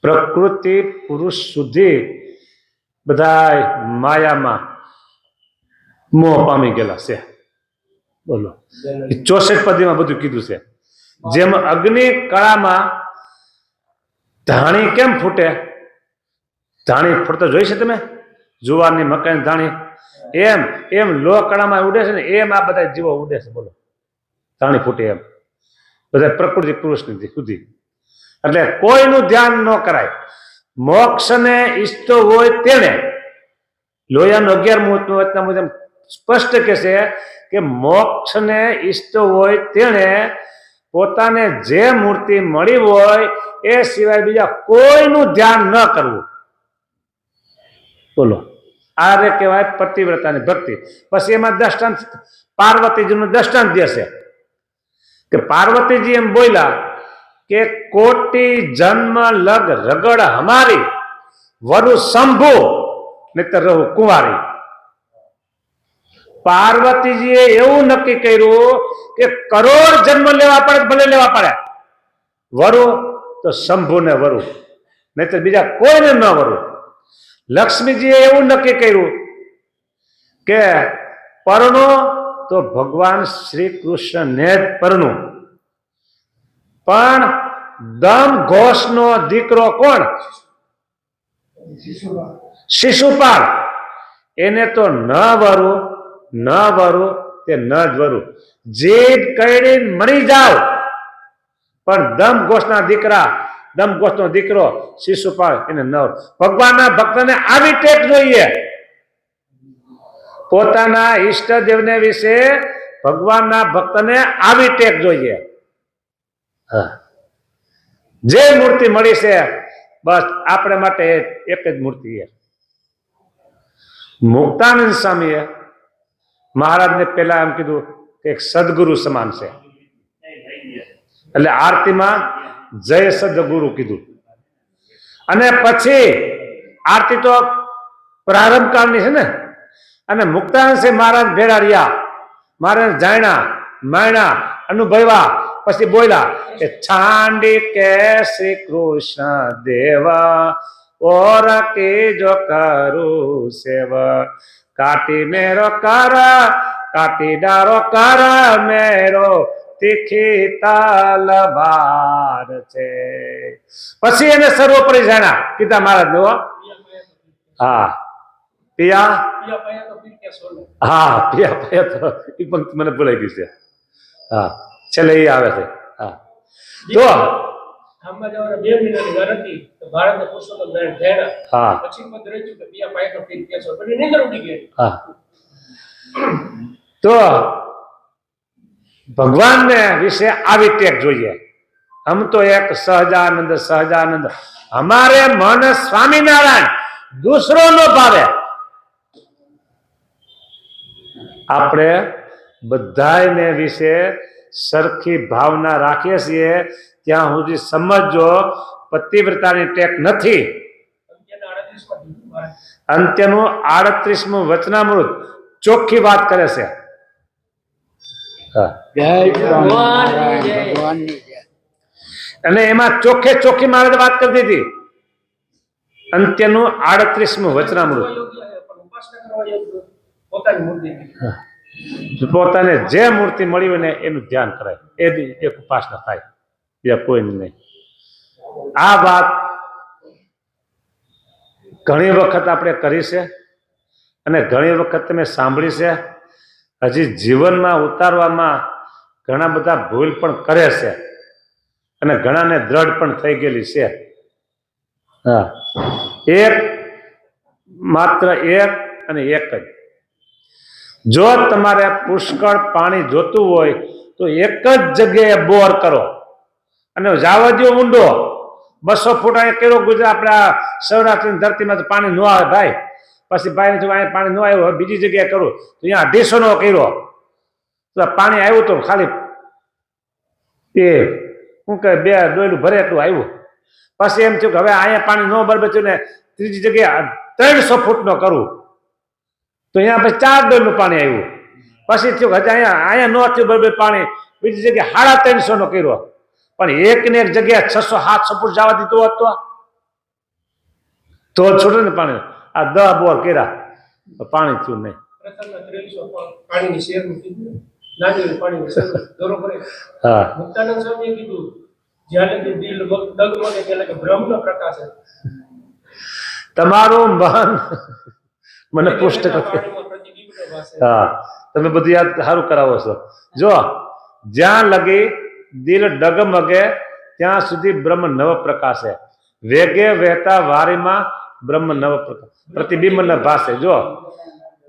પ્રકૃતિ પુરુષ સુધી બધા માયામાં મોહ પામી ગયેલા છે. બોલો, 64 પદીમાં બધું કીધું છે. જેમ અગ્નિ કળામાં ધાણી કેમ ફૂટે? ધાણી ફૂટતો જોઈ છે તમે? જુવારની મકાઈની ધાણી એમ એમ લોહ કળામાં ઉડે છે ને, એમ આ બધા જીવો ઉડે છે. બોલો, ધાણી ફૂટે એમ બધા પ્રકૃતિ પુરુષની સુધી. એટલે કોઈનું ધ્યાન ન કરાય. મોક્ષને ઈચ્છતો હોય તેને લોયાનું 11મું વચના મુજબ સ્પષ્ટ કહે છે કે મોક્ષને ઈચ્છતો હોય તેને પોતાને જે મૂર્તિ મળી હોય એ સિવાય બીજા કોઈનું ધ્યાન ન કરવું. બોલો, આ રે કહેવાય પતિવ્રતાની ભક્તિ. પછી એમાં દ્રષ્ટાંત પાર્વતીજીનું દ્રષ્ટાંત દે છે કે પાર્વતીજી એમ બોલ્યા કે કોટી જન્મ લગ રગડ હમારી વરુ શંભુ નહીતર રહું કુંવારી. પાર્વતીજીએ એવું નક્કી કર્યું કે કરોડ જન્મ લેવા પડે, ભલે લેવા પડે, વરુ તો શંભુ ને વરુ, નહીતર બીજા કોઈને ન વરુ. લક્ષ્મીજીએ એવું નક્કી કર્યું કે પરણો તો ભગવાન શ્રી કૃષ્ણને જ પરણું. પણ દમ ઘોષનો દીકરો કોણ? શિશુપાલ. એને તો ન વરુ, ન વરુ, તે ન જ વરુ. જીભ કઈડી મરી જાવ પણ દમ ઘોષના દીકરા, દમ ઘોષનો દીકરો શિશુપાલ એને ન વરુ. ભગવાનના ભક્તને આવી ટેક જોઈએ. પોતાના ઈષ્ટદેવને વિશે ભગવાનના ભક્તને આવી ટેક જોઈએ. જે મૂર્તિ મળી છે બસ આપણે માટે એક જ મૂર્તિ છે. મુક્તાનંદ સ્વામીએ મહારાજને પહેલા એમ કીધું કે એક સદગુરુ સમાન છે. એટલે આરતીમાં જય સદગુરુ કીધું. અને પછી આરતી તો પ્રારંભ કાળની છે ને, અને મુક્તાનંદ મહારાજ ભેળા રહ્યા. મહારાજ જાણ્યા, માણ્યા, અનુભવ્યા, પછી બોલ્યા કે છાંડી કે શ્રી કૃષ્ણ દેવા ઓર કે જો કરું સેવ કાટી મેરો કર, કાટી ડારો કર મેરો તીખી તલવાર છે. પછી એને સર્વોપરી જાણ્યા કીધા મહારાજ નો. હા, પિયા, હા પિયા પિયા તો એ પણ મને ભૂલાઈ ગયું છે. હા, છેલ્લે એ આવે છે. હા, તો તો ભગવાનને વિશે આવી ટેક જોઈએ. હમ તો એક સહજાનંદ સહજાનંદ હમારે મન સ્વામિનારાયણ દૂસરો નો ભાવે. આપણે બધાને વિશે સરખી ભાવના રાખીએ છીએ ત્યાં સુધી સમજો પતિવ્રતાની ટેક નથી. અંત્યનું 38મું વચનામૃત ચોખ્ખી વાત કરે છે. અને એમાં ચોખ્ખે ચોખ્ખી મહારાજ વાત કરી દીધી. અંત્યનું 38મું વચનામૃત. પોતાને જે મૂર્તિ મળી હોય ને એનું ધ્યાન કરાય, એ એક ઉપાસના થાય, બીજા કોઈની નહીં. આ વાત ઘણી વખત આપણે કરી છે અને ઘણી વખત તમે સાંભળી છે. હજી જીવનમાં ઉતારવામાં ઘણા બધા ભૂલ પણ કરે છે અને ઘણાને દ્રઢ પણ થઈ ગયેલી છે. હા, એક માત્ર એક અને એક જ. જો તમારે પુષ્કળ પાણી જોતું હોય તો એક જ જગ્યાએ બોર કરો અને જવા દો ઊંડો. 200 ફૂટ અહીંયા કર્યો ગુજરાત આપણા સૌરાષ્ટ્રની ધરતીમાં તો પાણી ન આવે ભાઈ. પછી ભાઈ જો અહીંયા પાણી ન આવ્યું, બીજી જગ્યાએ કરું તો અહીંયા 250 નો કર્યો તો પાણી આવ્યું તો ખાલી એ શું કહે 2 ડોયલું ભરે એટલું આવ્યું. પછી એમ થયું કે હવે અહીંયા પાણી ન બરાબર થયું ને ત્રીજી જગ્યાએ 300 ફૂટ નો કરું તો અહીંયા પછી 4 ડોયલું પાણી આવ્યું. પછી થયું હજી અહીંયા ન થયું બરાબર પાણી, બીજી જગ્યાએ 350 નો કર્યો, પણ એક ને એક જગ્યાએ 600-700 ફૂટ જવા દીધો હોત તો છૂટે ને પાણી. આ 10 બોર કર્યા, પાણી થયું નહીં. હા, તમારું મન મને પુષ્ટ કરે. હા, તમે બધું યાદ સારું કરાવો છો. જો જ્યાં લગી દિલ ડગમગે ત્યાં સુધી બ્રહ્મ નવ પ્રકાશે, વેગે વહેતા વારીમાં બ્રહ્મ નવ પ્રતિબિંબ ન ભાસે. જો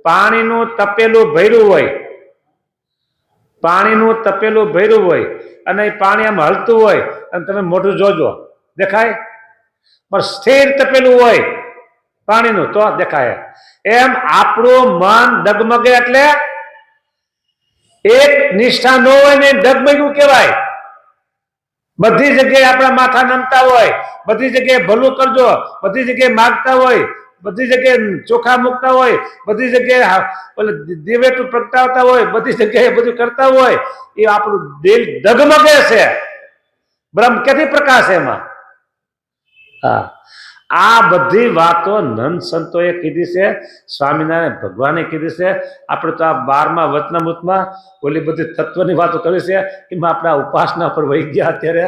પાણીનું તપેલું ભર્યું હોય, પાણીનું તપેલું ભર્યું હોય અને એ પાણી આમ હલતું હોય અને તમે મોઢું જોજો દેખાય, પણ સ્થિર તપેલું હોય પાણીનું તો દેખાય. એમ આપણું મન ડગમગે એટલે એક નિષ્ઠા ન હોય ને ડગમગ્યું કહેવાય. બધી જગ્યાએ આપણા માથા નમતા હોય, બધી જગ્યાએ ભલું કરજો, બધી જગ્યાએ માગતા હોય, બધી જગ્યાએ ચોખા મૂકતા હોય, બધી જગ્યાએ દિવેટું પ્રગટાવતા હોય, બધી જગ્યાએ બધું કરતા હોય, એ આપણું દિલ ડગમગે છે. બ્રહ્મ ક્યાંથી પ્રકાશ એમાં? હા, આ બધી વાતો નંદ સંતોએ કીધી છે, સ્વામિનારાયણ ભગવાને કીધી છે. આપણે તો આ 12મા વચનામૃતમાં ઓલી બધી તત્વની વાતો કરી છે, એમાં આપણા ઉપાસના પર વહી ગયા અત્યારે.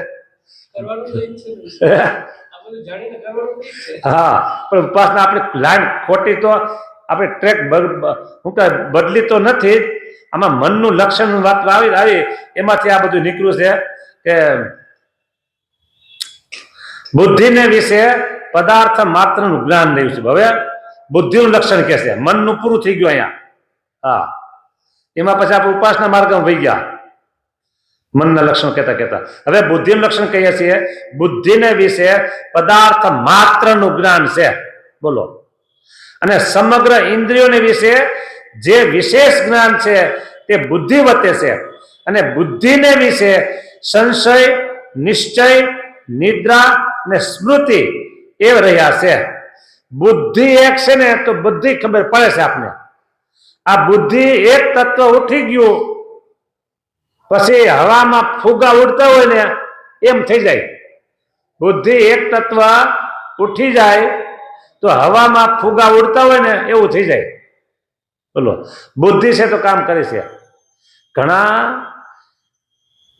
હા, પણ ઉપાસના આપણે લાઈન ખોટી તો આપણે ટ્રેક બદલી તો નથી. આમાં મનનું લક્ષણ વાત આવી એમાંથી આ બધું નીકળ્યું છે કે બુદ્ધિને વિશે પદાર્થ માત્રનું જ્ઞાન રહ્યું છે. હવે બુદ્ધિનું લક્ષણ કે છે, મનનું પૂરું થઈ ગયું અહીંયા. હા, એમાં પછી આપણે ઉપાસના માર્ગમાં વહી ગયા મનના લક્ષણ કહેતા. હવે બુદ્ધિનું લક્ષણ કહીએ છીએ, બુદ્ધિને વિશે પદાર્થ માત્રનું જ્ઞાન છે. બોલો. અને સમગ્ર ઇન્દ્રિયોને વિશે જે વિશેષ જ્ઞાન છે તે બુદ્ધિ વતે છે. અને બુદ્ધિને વિશે સંશય, નિશ્ચય, નિદ્રા ને સ્મૃતિ એ રહ્યા છે. બુદ્ધિ એક છે ને તો બધી ખબર પડે છે આપને. આ બુદ્ધિ એક તત્વ ઉઠી ગયું પછી હવામાં ફુગા ઉડતા હોય ને એમ થઈ જાય. બુદ્ધિ એક તત્વ ઉઠી જાય તો હવામાં ફુગા ઉડતા હોય ને એવું થઈ જાય. બોલો, બુદ્ધિ છે તો કામ કરે છે. ઘણા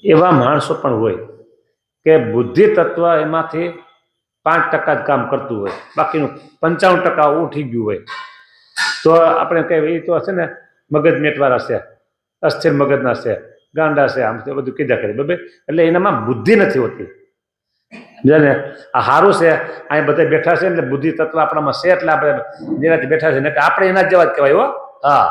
એવા માણસો પણ હોય કે બુદ્ધિ તત્વ એમાંથી 5% જ કામ કરતું હોય, બાકીનું 95% ઉઠી ગયું હોય. તો આપણે કહીએ એ તો હશે ને મગજ મેટવાળા છે, અસ્થિર મગજના છે, ગાંડા છે, આમ બધું કીધા કરે બરાબર. એટલે એનામાં બુદ્ધિ નથી હોતી. ને આ સારું છે, અહીં બધા બેઠા છે એટલે બુદ્ધિ તત્વ આપણામાં છે એટલે આપણે જેનાથી બેઠા છે ને કે આપણે એના જેવા જ કહેવાય. હો હા,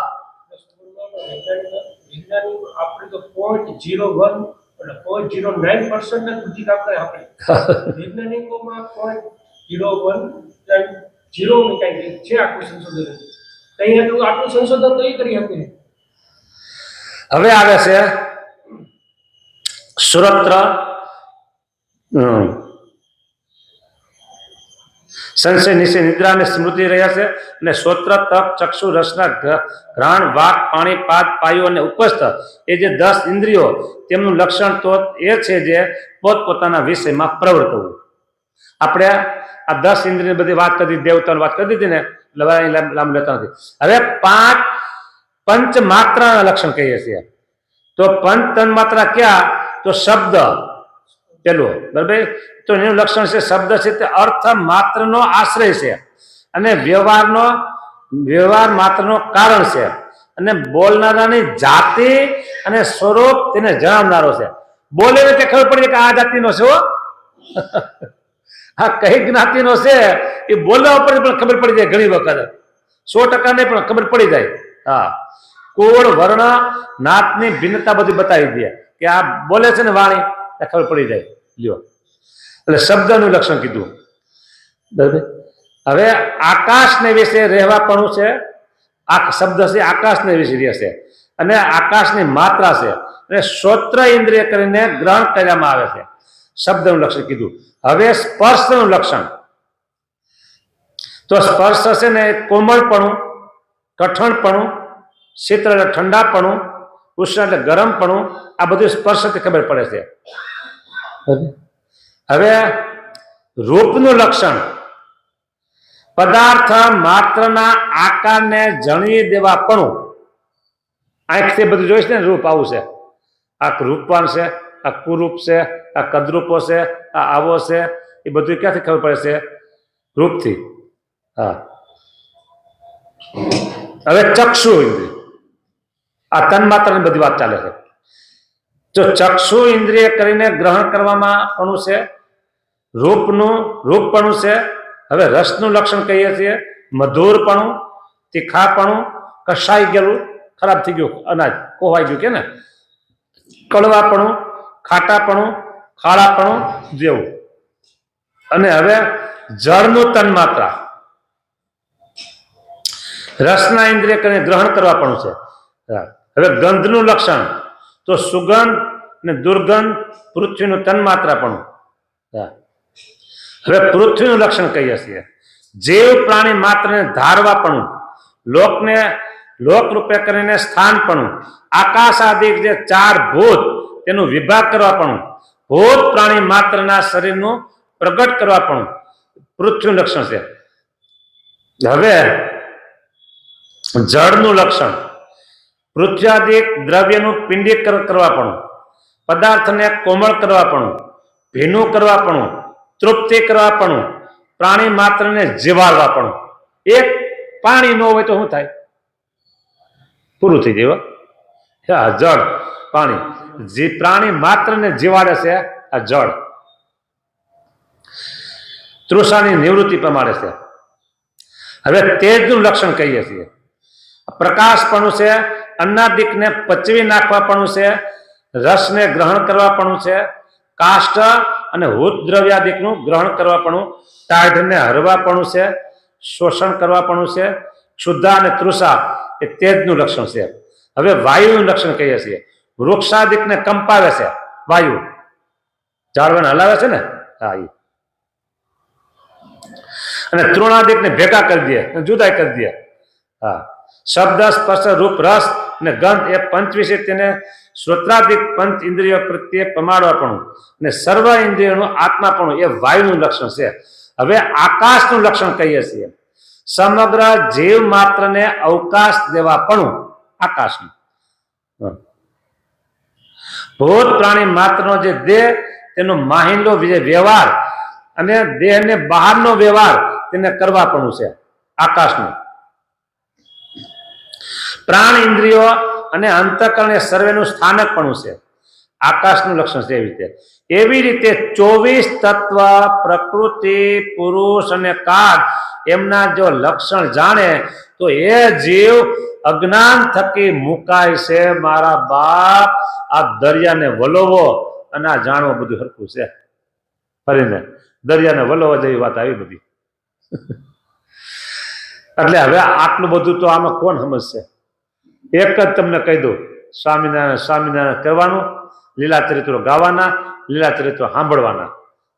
આપણે તો 0.01 એટલે 0.09% બુદ્ધિ કામ કરે. આપણે વૈજ્ઞાનિકોમાં 0.01 કંઈક છે આખું સંશોધન. અહીંયા તો આટલું સંશોધન તો એ કરી શકે. હવે આવે છે સુરત્ર સંશય, નિશ્ચય, નિદ્રા અને સ્મૃતિ રહ્યા છે. અને શ્રોત્ર, તક, ચક્ષુ, રસના, ઘ્રાણ, વાક, પાણી, પાદ, પાયો અને ઉપસ્થ એ જે 10 ઇન્દ્રિયો તેમનું લક્ષણ તો એ છે જે પોતપોતાના વિષયમાં પ્રવર્તવું. આપણે આ 10 ઇન્દ્રિયની બધી વાત કરી, દેવતાની વાત કરી દીધી ને લાંબ લેતા નથી. હવે 5 પંચ માત્રાના લક્ષણ કહીએ છીએ. તો પંચ તન માત્રા ક્યાં? તો શબ્દ પેલું બરાબર. તો એનું લક્ષણ છે શબ્દ છે તે અર્થ માત્રનો આશ્રય છે અને વ્યવહાર માત્રનો કારણ છે અને બોલનારાની જાતિ અને સ્વરૂપ તેને જણાવનારો છે. બોલે તે ખબર પડી કે આ જાતિનો છે. આ કઈ જ્ઞાતિનો છે એ બોલવા ઉપર પણ ખબર પડી જાય. ઘણી વખત 100% ને પણ ખબર પડી જાય. હા, કુળ, વર્ણ, નાતની ભિન્નતા બધી બતાવી દે કે આ બોલે છે ને વાણી, ખબર પડી જાય. લ્યો, એટલે શબ્દનું લક્ષણ કીધું બરાબર. હવે આકાશને વિશે રહેવાપણું છે. આ શબ્દ છે આકાશને વિશે રહેશે અને આકાશની માત્રા છે અને શ્રોત્ર ઇન્દ્રિય કરીને ગ્રહણ કરવામાં આવે છે. શબ્દનું લક્ષણ કીધું. હવે સ્પર્શનું લક્ષણ, તો સ્પર્શ છે ને કોમળપણું, કઠણપણું શીતળ એટલે ઠંડાપણું, ઉષ્ણ એટલે ગરમપણું, આ બધું સ્પર્શથી ખબર પડે છે. હવે રૂપનું લક્ષણ પદાર્થ માત્રના આકારને જણી દેવાપણું. આંખથી બધું જોઈશ ને રૂપ આવું છે, આ રૂપવાન છે, આ કુરૂપ છે, આ કદરૂપો છે, આ આવો છે, એ બધું ક્યાંથી ખબર પડે છે? રૂપથી. હા. હવે ચક્ષુ ઇન્દ્રિય, આ તન્માત્રાની બધી વાત ચાલે છે. જો ચક્ષુ ઇન્દ્રિય કરીને ગ્રહણ કરવામાં પણ છે, રૂપપણું છે. હવે રસનું લક્ષણ કહીએ છીએ મધુરપણું, તીખાપણું, કસાઈ ગયેલું, ખરાબ થઈ ગયું અનાજ, કોવાઈ ગયું કે ને, કડવાપણું, ખાટાપણું, ખારાપણું જેવું. અને હવે જળનું તન્માત્રા રસના ઇન્દ્રિય કરીને ગ્રહણ કરવાપણું છે. હવે ગંધનું લક્ષણ તો સુગંધ અને દુર્ગંધ, પૃથ્વીનું તન્માત્રાપણું. હવે પૃથ્વીનું લક્ષણ કહીએ છીએ જીવ પ્રાણી માત્રને ધારવાપણું, લોક રૂપે કરીને સ્થાનપણું, આકાશ આદિ જે 4 ભૂત તેનું વિભાગ કરવાપણું, ભૂત પ્રાણી માત્રના શરીરનું પ્રગટ કરવાપણું પૃથ્વીનું લક્ષણ છે. હવે જળનું લક્ષણ પૃથ્વ્યાદિક દ્રવ્યનું પિંડિક કરવાપણું, પદાર્થને કોમળ કરવાપણું, ભીનું કરવાપણું, તૃપ્તિ કરવાપણું, પ્રાણી માત્રને જીવાડવાપણું. એક પાણી ન હોય તો શું થાય? પૂરું થઈ જાય. હા, જળ પાણી, જે પ્રાણી માત્રને જીવાડે છે આ જળ. તૃષાની નિવૃત્તિ પ્રમાણે છે. હવે તેજનું લક્ષણ કહીએ છીએ પ્રકાશપણું છે, અન્નાદિકને પચવી નાખવાપણું છે, રસને ગ્રહણ કરવાપણું છે, કાષ્ટ અને હૂત દ્રવ્યાદિકનું ગ્રહણ કરવાપણું, ટાઢને હરવાપણું છે, શોષણ કરવાપણું છે. ક્ષુધા અને તૃષા એ તેજનું લક્ષણ છે. હવે વાયુનું લક્ષણ કહીએ છીએ વૃક્ષાદિકને કંપાવે છે વાયુ, ઝાડવાને હલાવે છે ને, હા એ. અને તૃણાદિકને ભેગા કરી દે, જુદા કરી દે. હા. શબ્દ, સ્પર્શ, રૂપ, રસ અને ગંધ એ પંચવિષય તેને શ્રોત્રાદિક પંચ ઇન્દ્રિયો પ્રત્યે પ્રમાણવાપણું અને સર્વ ઇન્દ્રિયોનું આત્માપણું એ વાયુનું લક્ષણ છે. હવે આકાશનું લક્ષણ કહીએ છીએ સમગ્ર જીવ માત્રને અવકાશ દેવાપણું આકાશનું. ભૂત પ્રાણી માત્રનો જે દેહ તેનો માહિંદો વ્યવહાર અને દેહને બહારનો વ્યવહાર તેને કરવાપણું છે આકાશનું. પ્રાણ ઇન્દ્રિયો અને અંતઃકરણ એ સર્વેનું સ્થાનકપણું છે આકાશનું લક્ષણ છે. એવી રીતે 24 તત્વ પ્રકૃતિ, પુરુષ અને કાળ એમના જો લક્ષણ જાણે તો એ જીવ અજ્ઞાન થકી મુકાય છે. મારા બાપ, આ દરિયાને વલોવો અને આ જાણવો બધું હરખું છે. ફરીને દરિયાને વલોવા જેવી વાત આવી બધી. એટલે હવે આટલું બધું તો આમાં કોણ સમજશે? એક જ તમને કહી દઉં, સ્વામિનારાયણ સ્વામિનારાયણ કહેવાનું, લીલા ચરિત્રો ગાવાના, લીલા ચરિત્રો સાંભળવાના.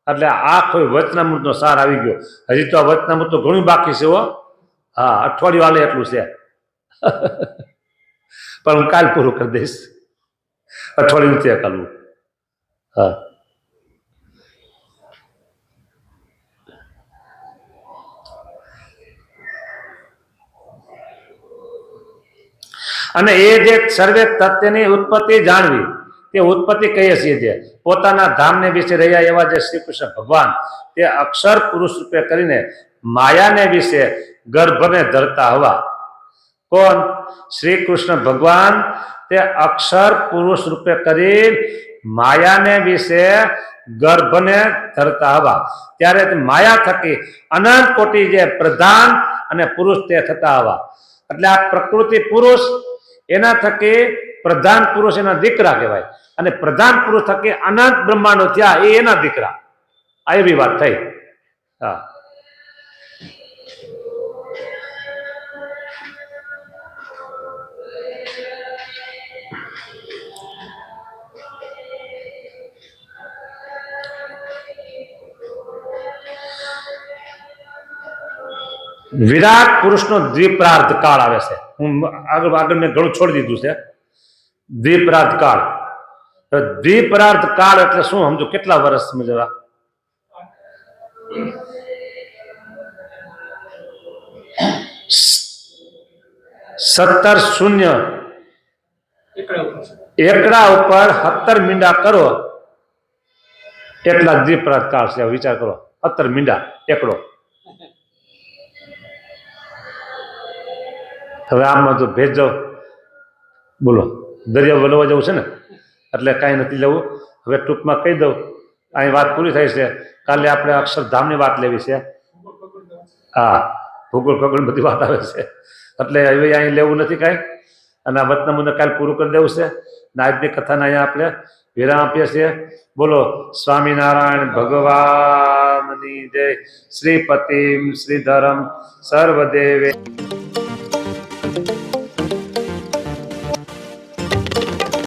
એટલે આ કોઈ વચનામૃતનો સાર આવી ગયો. હજી તો આ વચનામૃત તો ઘણું બાકી છે હો. હા, અઠવાડિયું હાલે એટલું છે. પણ હું કાલ પૂરું કરી દઈશ, અઠવાડિયું નથી કાલવું. હા. અને એ જે સર્વે તત્વની ઉત્પત્તિ જાણવી, તે ઉત્પત્તિ કહીએ છીએ જે પોતાના ધામને વિશે રહ્યા એવા જે શ્રી કૃષ્ણ ભગવાન તે અક્ષર પુરુષ રૂપે કરીને માયાને વિશે ગર્ભને ધરતા હવા. કોણ? શ્રી કૃષ્ણ ભગવાન તે અક્ષર પુરુષ રૂપે કરી માયાને વિશે ગર્ભને ધરતા હવા. ત્યારે માયા થકી અનંત કોટી જે પ્રધાન અને પુરુષ તે થતા હવા. એટલે આ પ્રકૃતિ પુરુષ એના થકી પ્રધાન પુરુષ એના દીકરા કહેવાય, અને પ્રધાન પુરુષ થકી અનંત બ્રહ્માંડો થયા એ એના દીકરા. આ એવી વાત થઈ. હા. વિરાટ પુરુષનો દ્વિપ્રાર્ધ કાળ આવે છે. હું આગળ મેં ઘણું છોડી દીધું છે. દ્વિપરાર્ધ કાળ. હવે દ્વિપરાર્ધ કાળ એટલે શું સમજો? કેટલા વર્ષ સમજવા? 17 એકડા ઉપર 17 મીંડા કરો એટલા દ્વિપરાર્ધ કાળ છે. વિચાર કરો, 17 મીંડા એકડો. હવે આમાં જો ભેજ જાઓ, બોલો, દરિયા વલવા જવું છે ને, એટલે કાંઈ નથી લેવું. હવે ટૂંકમાં કહી દઉં, અહીં વાત પૂરી થાય છે. કાલે આપણે અક્ષરધામની વાત લેવી છે. હા, ભૂગોળ ખગોળ બધી વાત આવે છે, એટલે હવે અહીં લેવું નથી કાંઈ. અને આ વતનામુને કાલે પૂરું કરી દેવું છે. ને આજની કથાને અહીંયા આપણે વિરામ આપીએ છીએ. બોલો સ્વામિનારાયણ ભગવાનની જય. શ્રીપતિમ શ્રીધરમ સર્વદેવે.